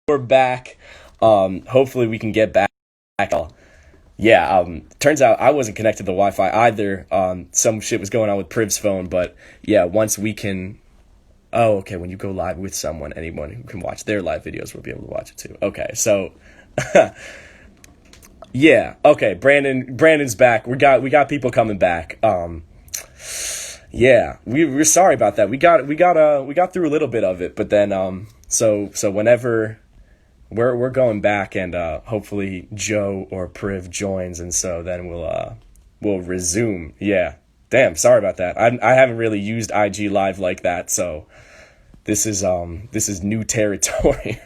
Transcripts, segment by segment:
we're back. Hopefully we can get back. Yeah, turns out I wasn't connected to the Wi-Fi either. Some shit was going on with Priv's phone, but yeah, once we can. Oh, okay. When you go live with someone, anyone who can watch their live videos will be able to watch it too. Okay, so yeah, okay. Brandon's back. We got people coming back. Yeah, we're sorry about that. We got through a little bit of it, but then so whenever we're going back and hopefully Joe or Priv joins, and so then we'll resume. Yeah. Damn, sorry about that. I haven't really used IG Live like that, so this is new territory.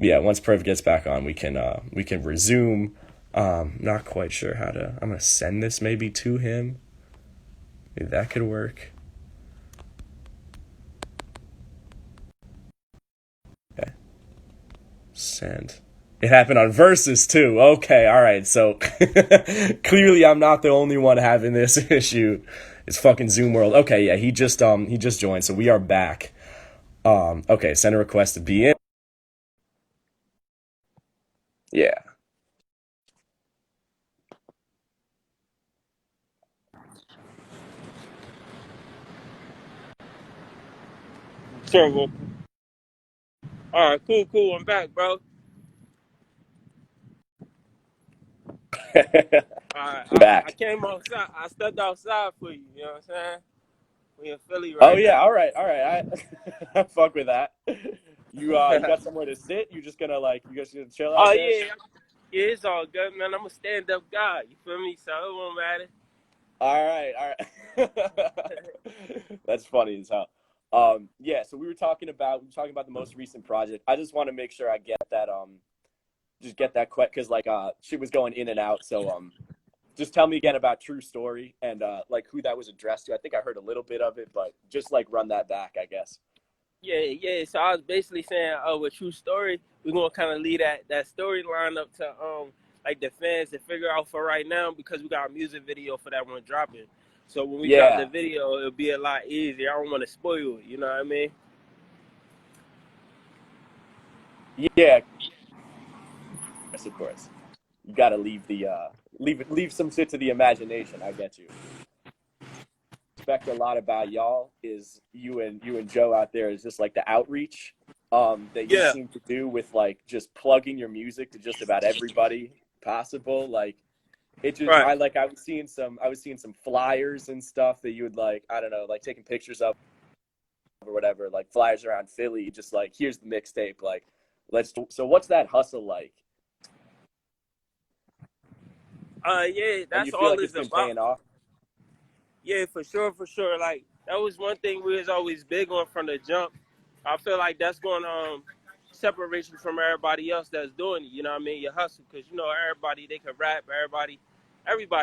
Yeah, once Priv gets back on, we can resume. Not quite sure how to. I'm gonna send this maybe to him. Maybe that could work. Okay, send. It happened on Versus too. Okay, all right. So clearly, I'm not the only one having this issue. It's fucking Zoom World. Okay, yeah, he just joined, so we are back. Okay, send a request to be in. Yeah. Terrible. All right, cool, cool. I'm back, bro. All right, I Back. came outside. I stepped outside for you. You know what I'm saying? We in Philly Oh right yeah, now. all right, all right. I fuck with that. You got somewhere to sit? You just gonna chill out Oh there? yeah, yeah. It's all good, man. I'm a stand-up guy. You feel me? So it won't matter. All right, all right. That's funny as hell. Yeah, so we were talking about the most recent project. I just want to make sure I get that just get that quick because she was going in and out. So just tell me again about True Story and like who that was addressed to. I think I heard a little bit of it, but just like run that back, I guess. Yeah, yeah. So I was basically saying, oh, with True Story, we're gonna kind of lead that storyline up to like the fans to figure out for right now because we got a music video for that one dropping. So when we drop the Yeah, video, it'll be a lot easier. I don't want to spoil it. You know what I mean? yeah, of course. You got to leave some shit to the imagination. I get you. Respect a lot about y'all is you and Joe out there is just like the outreach that you Yeah. seem to do with like just plugging your music to just about everybody possible. Like it just Right. I was seeing some flyers and stuff that you would like, I don't know, like taking pictures of or whatever, like flyers around Philly, just like here's the mixtape, like let's so what's that hustle like? Yeah, And you that's feel all like it's it's been about. paying off? Yeah, for sure, for sure. Like that was one thing we was always big on from the jump. I feel like that's going to separate you from everybody else that's doing it. You know what I mean? Your hustle, because you know everybody they can rap. Everybody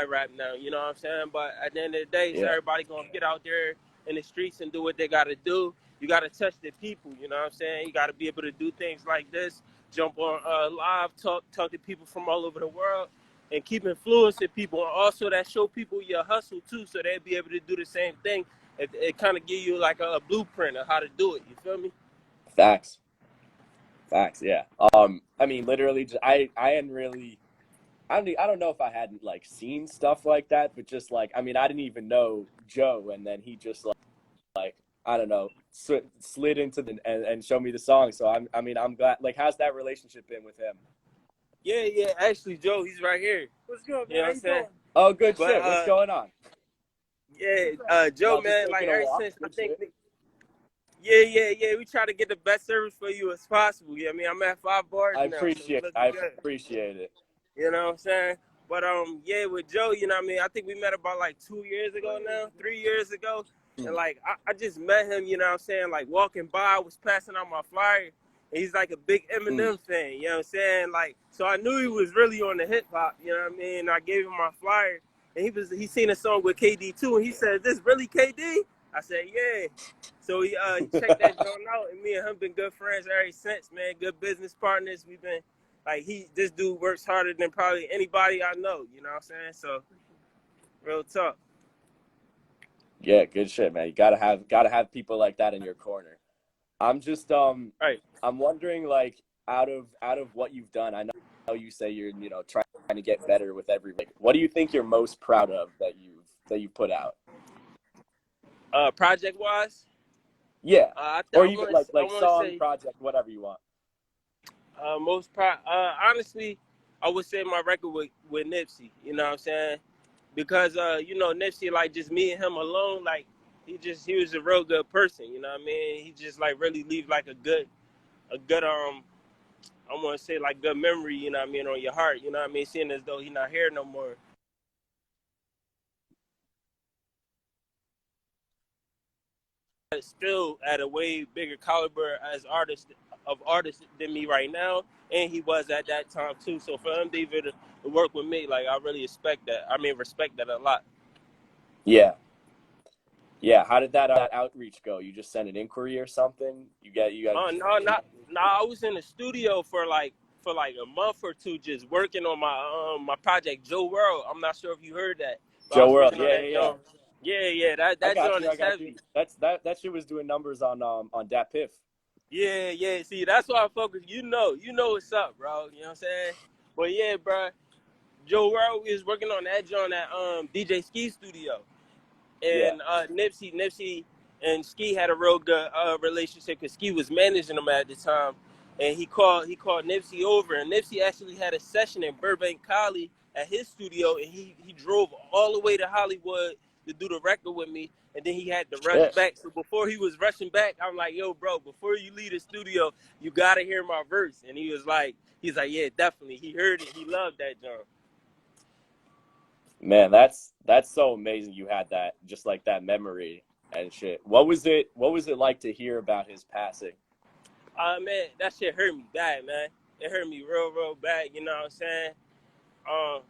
rap now. You know what I'm saying? But at the end of the day, so Yeah. everybody gonna get out there in the streets and do what they gotta do. You gotta touch the people. You know what I'm saying? You gotta be able to do things like this. Jump on live, talk to people from all over the world and keep influencing people, and also that show people your hustle too, so they'll be able to do the same thing. It kind of give you like a blueprint of how to do it. You feel me? Facts. Facts, yeah. I mean, literally, just, I hadn't really, I don't know if I hadn't like seen stuff like that, but just like, I mean, I didn't even know Joe, and then he just like, I don't know, slid into and showed me the song. So I mean, I'm glad. Like, how's that relationship been with him? Yeah, yeah. Actually, Joe, he's right here. What's good, You man? know How what I'm you saying? doing? Oh, good But shit. What's going on? yeah, Joe, Y'all just man, like taking a ever walk? since I Good think, shit. yeah, yeah, yeah. We try to get the best service for you as possible. Yeah, I mean, I'm at 5 bars now, so we looking I good. appreciate it. You know what I'm saying? But yeah, with Joe, you know what I mean? I think we met about like 2 years ago now, 3 years ago. And like I just met him, you know what I'm saying? Like walking by, I was passing out my flyer. And he's like a big Mm. Eminem fan, you know what I'm saying? Like so I knew he was really on the hip hop, you know what I mean? I gave him my flyer and he seen a song with KD too and he said, "This really KD?" I said, "Yeah." So he checked that joint out and me and him been good friends ever since, man. Good business partners. We've been like this dude works harder than probably anybody I know. You know what I'm saying? So real talk. Yeah, good shit, man. You gotta have people like that in your corner. I'm just Right. I'm wondering, like, out of what you've done. I know you say you're, trying to get better with every week. What do you think you're most proud of that you've put out? Project wise, Yeah. Or I even want I like want to song, say project, whatever you want. most proud. Honestly, I would say my record with Nipsey. You know what I'm saying? Because Nipsey, like, just me and him alone, like, he was a real good person. You know what I mean? He just like really leave like a good I want to say like good memory. You know what I mean, on your heart. You know what I mean? Seeing as though he not here no more. Still at a way bigger caliber as artists than me right now, and he was at that time too. So for him to even to work with me, like, I really respect that. I mean, respect that a lot. Yeah. Yeah. How did that outreach go? You just sent an inquiry or something? You guys No, connect? no. I was in the studio for like a month or two, just working on my project Joe World. I'm not sure if you heard that, but I Joe was World. working on Yeah, that yeah, yeah. joint. Yeah, yeah. That I that got joint you. I is got you. heavy. That shit was doing numbers on Dat Piff. Yeah, yeah. See, that's why I focus. You know what's up, bro. You know what I'm saying? But yeah, bro. Joe World is working on that joint at DJ Ski Studio. Yeah. And Nipsey and Ski had a real good relationship because Ski was managing him at the time, and he called Nipsey over, and Nipsey actually had a session in Burbank, Cali, at his studio, and he drove all the way to Hollywood to do the record with me, and then he had to rush Shit. back. So before he was rushing back, I'm like, yo, bro, before you leave the studio, you gotta hear my verse, and he's like, yeah, definitely. He heard it, he loved that joint. Man, that's so amazing you had that, just like that memory and shit. What was it like to hear about his passing? Man, that shit hurt me bad, man. It hurt me real, real bad. You know what I'm saying? Um,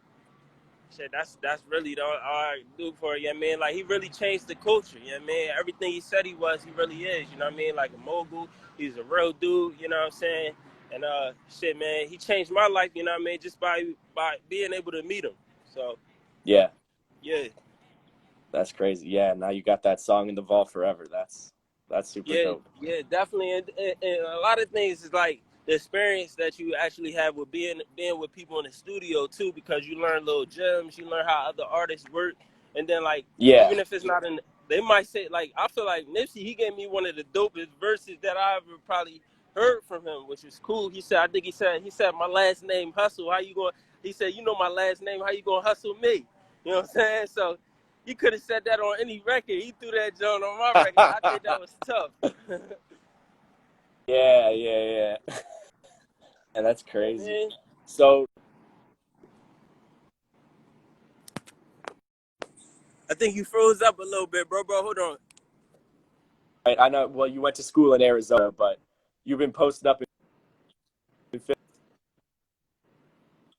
shit, that's really all I do for you. Yeah, man. Like, he really changed the culture. Yeah, man. Everything he said he was, he really is. You know what I mean? Like a mogul. He's a real dude. You know what I'm saying? And shit, man. He changed my life. You know what I mean? Just by being able to meet him. So Yeah, yeah. that's crazy. Yeah, now you got that song in the vault forever. That's super Yeah, dope. yeah, definitely, and a lot of things is like the experience that you actually have with being with people in the studio too, because you learn little gems, you learn how other artists work, and then like Yeah. even if it's not in, they might say like I feel like Nipsey, he gave me one of the dopest verses that I ever probably heard from him, which is cool. He said, I think he said my last name Hustle. How you going? He said, you know my last name. How you gonna hustle me? You know what I'm saying? So he could have said that on any record. He threw that joint on my record. I think that was tough. Yeah, yeah, yeah. And that's Yeah, crazy. man. So, I think you froze up a little bit, bro. Hold on. right, I know, well, you went to school in Arizona, but you've been posted up in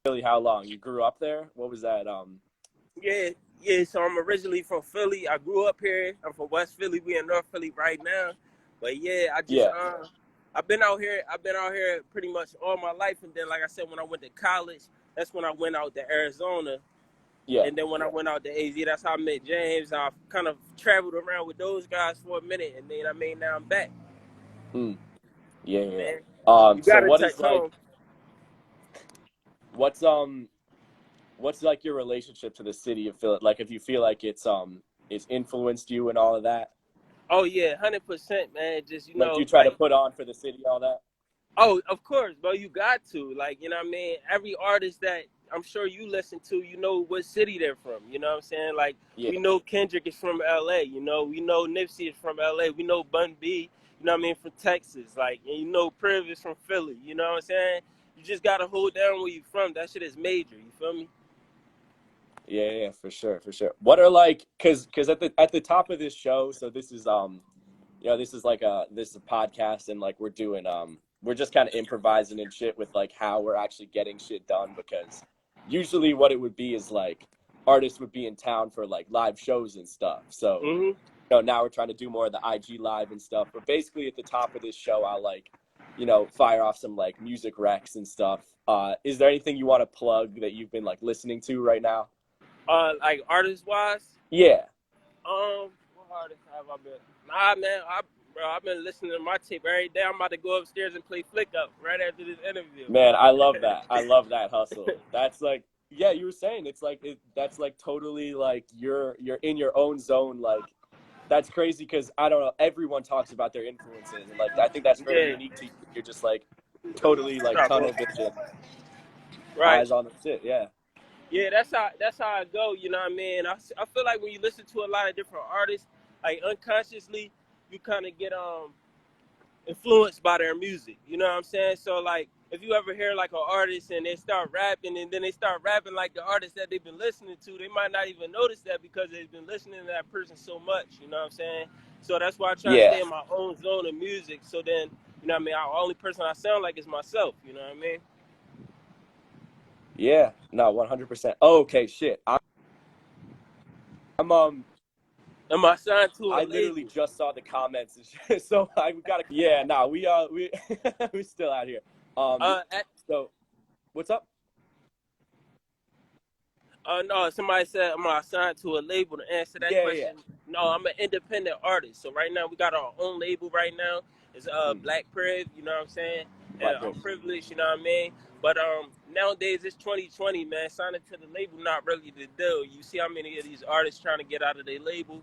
Philly how long? You grew up there? What was that? Yeah, yeah. So I'm originally from Philly. I grew up here. I'm from West Philly. We in North Philly right now. But yeah, Yeah, I've been out here. I've been out here pretty much all my life. And then, like I said, when I went to college, that's when I went out to Arizona. yeah. And then when I went out to AZ, that's how I met James. I kind of traveled around with those guys for a minute, and then I mean now I'm back. Mm, yeah, yeah. Man, you So gotta what is touch like, home. what's what's like your relationship to the city of Philly? Like, if you feel like it's influenced you and all of that? Oh yeah, 100%, man. Just Like, do you try to like, put on for the city, all that? oh, of course, bro. You got to, like, you know what I mean. Every artist that I'm sure you listen to, you know what city they're from. You know what I'm saying? Like, Yeah, we know Kendrick is from L.A. You know, we know Nipsey is from L.A. We know Bun B, you know what I mean, from Texas. Like, and you know Priv is from Philly. You know what I'm saying? You just gotta hold down where you from. That shit is major. You feel me? yeah, yeah, for sure, for sure. What are like, cause at the top of this show, so this is this is like this is a podcast, and like we're just kind of improvising and shit with like how we're actually getting shit done, because usually what it would be is like artists would be in town for like live shows and stuff. So, Hmm. now we're trying to do more of the IG live and stuff. But basically at the top of this show, I'll like, fire off some like music recs and stuff. Is there anything you want to plug that you've been like listening to right now? Like artist wise. Yeah. What artists have I been? Nah, man. Bro, I've been listening to my tape every day. I'm about to go upstairs and play Flick Up right after this interview. Man, I love that. I love that hustle. That's like, yeah, you were saying it's like that's like totally like you're in your own zone. Like that's crazy because I don't know. Everyone talks about their influences, and like I think that's very Yeah. unique to you. You're just like totally like Stop, bro. tunnel vision, Right. eyes on the shit. Yeah. Yeah, that's how I go. You know what I mean? I feel like when you listen to a lot of different artists, like unconsciously, you kind of get influenced by their music. You know what I'm saying? So like, if you ever hear like an artist and they start rapping and then they start rapping like the artist that they've been listening to, they might not even notice that because they've been listening to that person so much. You know what I'm saying? So that's why I try to Yeah. stay in my own zone of music. So then, you know what I mean? The only person I sound like is myself. You know what I mean? Yeah. No, 100%. Oh, okay, shit. I'm Am I signed to a I literally label? just saw the comments and shit. So I got to. Yeah. No, we we're still out here. Um. At, So what's up? no, somebody said, am I assigned to a label? To answer that Yeah. Yeah. question, no, I'm an independent artist. So right now we got our own label. Right now it's Mm, Black Priv. You know what I'm saying? And Black I'm Rip. privileged. You know what I mean? But nowadays it's 2020, man. Signing to the label not really the deal. You see how many of these artists trying to get out of their label?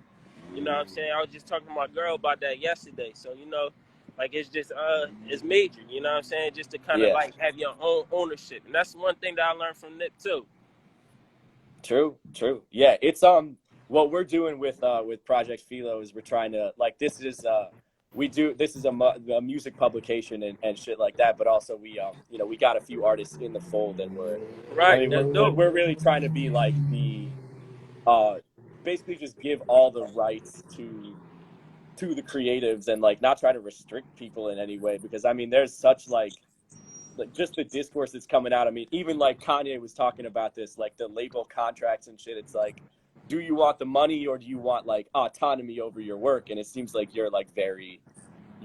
You know what I'm saying? I was just talking to my girl about that yesterday. So you know, like it's just it's major. You know what I'm saying? Just to kind of Yeah. like have your own ownership, and that's one thing that I learned from Nip too. True. True. Yeah. It's what we're doing with Project FILO is we're trying to like this is we do this is a music publication and shit like that, but also we you know we got a few artists in the fold and I Right, mean that's dope. we're really trying to be like the uh basically just give all the rights to the creatives and like not try to restrict people in any way because I mean there's such like just the discourse that's coming out. I mean, even like Kanye was talking about this, like the label contracts and shit. It's like, do you want the money or do you want like autonomy over your work? And it seems like you're like very,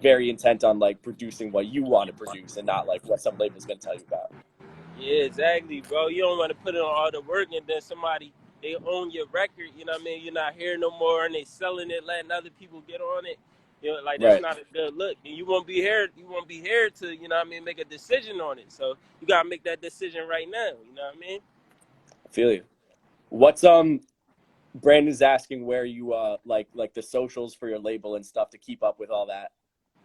very intent on like producing what you want to produce and not like what some label's gonna tell you about. Yeah, exactly, bro. You don't want to put in all the work and then somebody they own your record. You know what I mean? You're not here no more, and they selling it, letting other people get on it. You know, like that's Right. not a good look. And you won't be here. You won't be here to you know what I mean make a decision on it. So you gotta make that decision right now. You know what I mean? I feel you. What's Brandon's asking where you like the socials for your label and stuff to keep up with all that.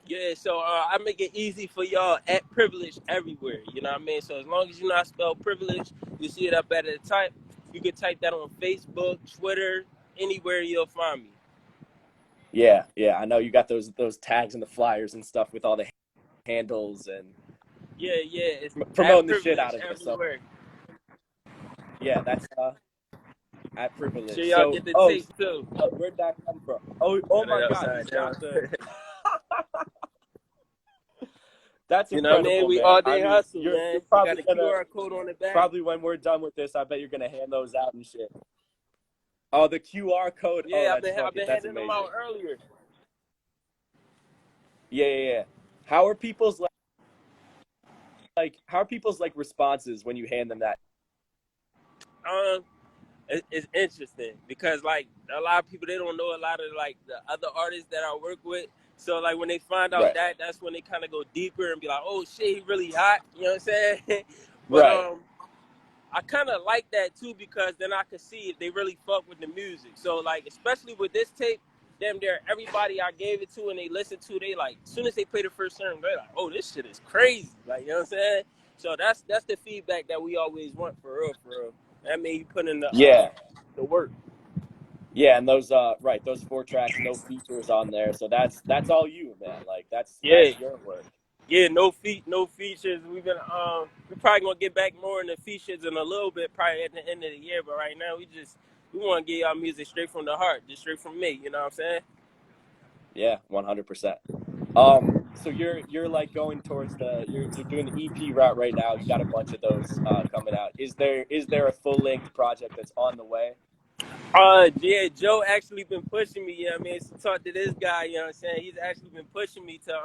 Yeah, so I make it easy for y'all at Privilege everywhere. You know what I mean? So as long as you not spell privilege, you see it up at the type. You can type that on Facebook, Twitter, anywhere you'll find me. Yeah, yeah. I know you got those tags and the flyers and stuff with all the handles and Yeah, yeah, it's at promoting the shit Privilege out of it. So everywhere. yeah, that's at Make sure Privilege. y'all So, get the oh, tape too. where'd that come from? Oh Got it my God, you upside down. got the. That's You know what I mean? incredible, We man. all I day mean, hustle, you're man. We got probably a gonna QR code on the back. probably when we're done with this, I bet you're gonna hand those out and shit. Oh, the QR code. Oh, Yeah, that's I've fucking. been That's handing them out amazing. earlier. Yeah, yeah, yeah. How are people's like? How are people's like responses when you hand them that? Um, it's interesting because like a lot of people they don't know a lot of like the other artists that I work with. So like when they find out Right. that, that's when they kind of go deeper and be like, oh shit, he really hot. You know what I'm saying? But Right. I kind of like that too because then I could see if they really fuck with the music. So like especially with this tape, damn near everybody I gave it to and they listened to, they like as soon as they play the first song, they're like, oh this shit is crazy. Like you know what I'm saying? So that's the feedback that we always want for real, for real. That means you put in Yeah. the work. Yeah, and those right, those 4 tracks, no features on there. So that's all you, man. Like Yeah, that's your work. yeah, no features. We're probably gonna get back more in the features in a little bit, probably at the end of the year. But right now, we want to get y'all music straight from the heart, just straight from me. You know what I'm saying? Yeah, 100%. So you're like going towards you're doing the EP route right now. You got a bunch of those coming out. Is there a full length project that's on the way? Yeah, Joe actually been pushing me. You know what I mean? To talk to this guy. You know what I'm saying? He's actually been pushing me to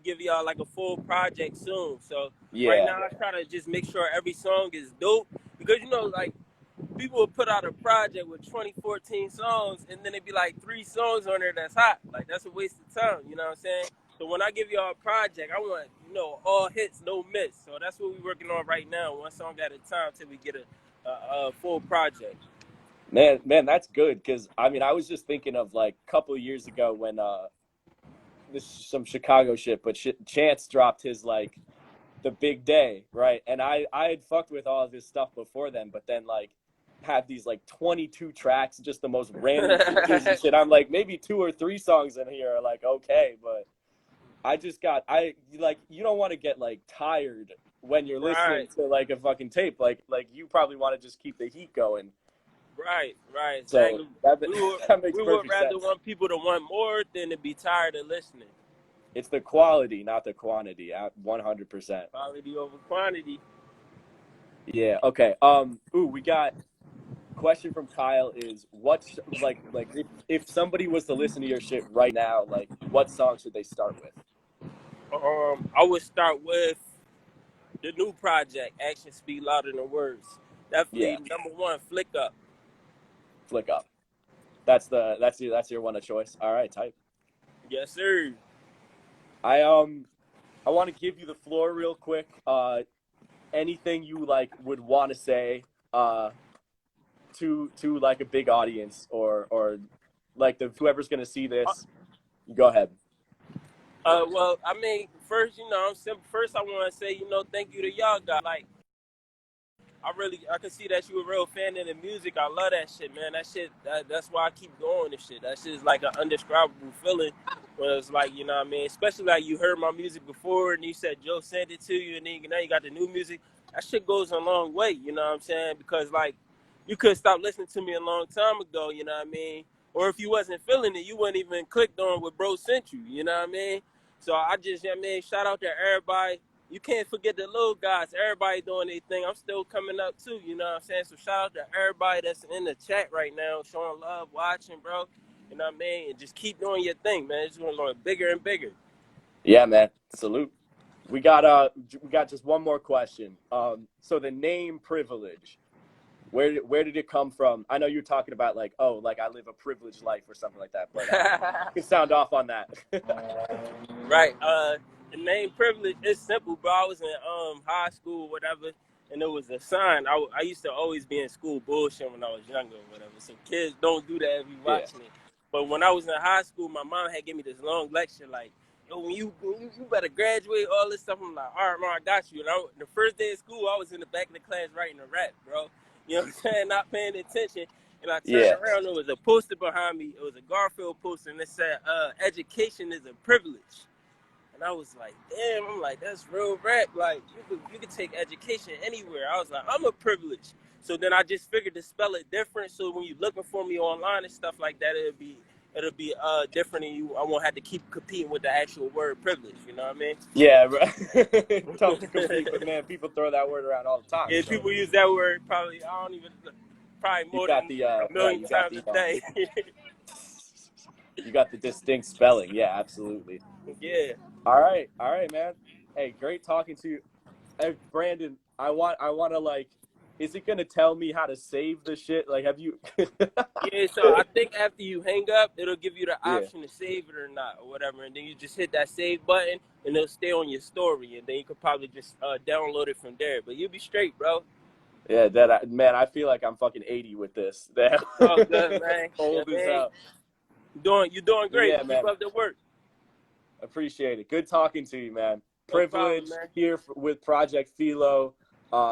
give y'all like a full project soon. So right Yeah, now, I try to just make sure every song is dope because you know, like people would put out a project with 2014 songs, and then it'd be like 3 songs on there that's hot. Like, that's a waste of time, you know what I'm saying? So when I give y'all a project, I want, all hits, no miss. So that's what we're working on right now, one song at a time till we get a full project. Man, that's good, because I mean, I was just thinking of like a couple of years ago when this is some Chicago shit, but Chance dropped his like the big day, right? And I had fucked with all of his stuff before then, but then like had these like 22 tracks, just the most random features and shit. I'm like, maybe 2 or 3 songs in here are like okay, but you don't want to get like tired when you're listening Right. to like a fucking tape. Like you probably want to just keep the heat going. Right, So exactly. that that makes We would perfect rather sense. want people to want more than to be tired of listening. It's the quality, not the quantity. 100%. Quality over quantity. Yeah. Okay. We got question from Kyle is like if somebody was to listen to your shit right now, like what song should they start with? I would start with the new project, Actions Speak Louder Than Words. Yeah. Definitely number 1, Flick Up. Flick Up. That's your one of choice. All right, type. Yes, sir. I want to give you the floor real quick. Anything you like would want to say to like a big audience or like whoever's gonna see this, go ahead. Well, I mean, first, first I want to say, thank you to y'all guys. Like, I can see that you a real fan of the music. I love that shit, man. That's why I keep going and shit. That shit is like an undescribable feeling. Where it's like, you know what I mean? Especially like you heard my music before and you said Joe sent it to you and then now you got the new music. That shit goes a long way, you know what I'm saying? Because like, you could stop listening to me a long time ago, you know what I mean? Or if you wasn't feeling it, you wouldn't even clicked on what bro sent you, you know what I mean? So I just, shout out to everybody. You can't forget the little guys. Everybody doing their thing. I'm still coming up too, you know what I'm saying? So shout out to everybody that's in the chat right now, showing love, watching, bro. You know what I mean? And just keep doing your thing, man. It's going to get bigger and bigger. Yeah, man. Salute. We got just one more question. So the name Privilege, where did it come from? I know you're talking about like, oh, like I live a privileged life or something like that, but you can sound off on that. Right. The name Privilege is simple, bro. I was in high school, whatever, and there was a sign. I used to always be in school bullshit when I was younger or whatever. So kids don't do that if you watching it. But when I was in high school, my mom had given me this long lecture like, yo, when you better graduate, all this stuff. I'm like, all right, mom, I got you. And the first day of school, I was in the back of the class writing a rap, bro. You know what I'm saying? Not paying attention. And I turned around, there was a poster behind me. It was a Garfield poster, and it said, education is a privilege. And I was like, damn, I'm like, that's real rap. Like, you could take education anywhere. I was like, I'm a privilege. So then I just figured to spell it different. So when you're looking for me online and stuff like that, it'll be different, and I won't have to keep competing with the actual word privilege. You know what I mean? Yeah, tough to compete, but man, people throw that word around all the time. Yeah, so. People use that word probably more than a million times a day. You got the distinct spelling. Yeah, absolutely. Yeah. All right, man. Hey, great talking to you. Hey, Brandon, I want to like, is it gonna tell me how to save the shit? Like, have you? Yeah, so I think after you hang up, it'll give you the Yeah. option to save it or not, or whatever, and then you just hit that save button, and it'll stay on your story, and then you could probably just download it from there. But you'll be straight, bro. Yeah, man, I feel like I'm fucking 80 with this. Oh, good, man. Old as hell. You're doing great. Yeah, Keep man. up the work. Appreciate it. Good talking to you, man. No Privilege problem, man. here with Project FILO.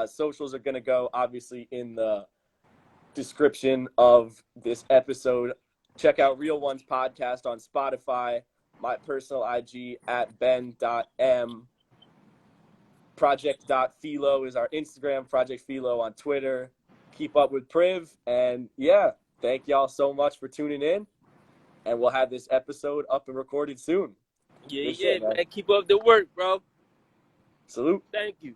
Socials are gonna go obviously in the description of this episode. Check out Real Ones Podcast on Spotify. My personal IG at ben.m. Project.philo is our Instagram. Project FILO on Twitter. Keep up with Priv. And yeah, thank y'all so much for tuning in. And we'll have this episode up and recorded soon. Yeah, man. Keep up the work, bro. Salute. Thank you.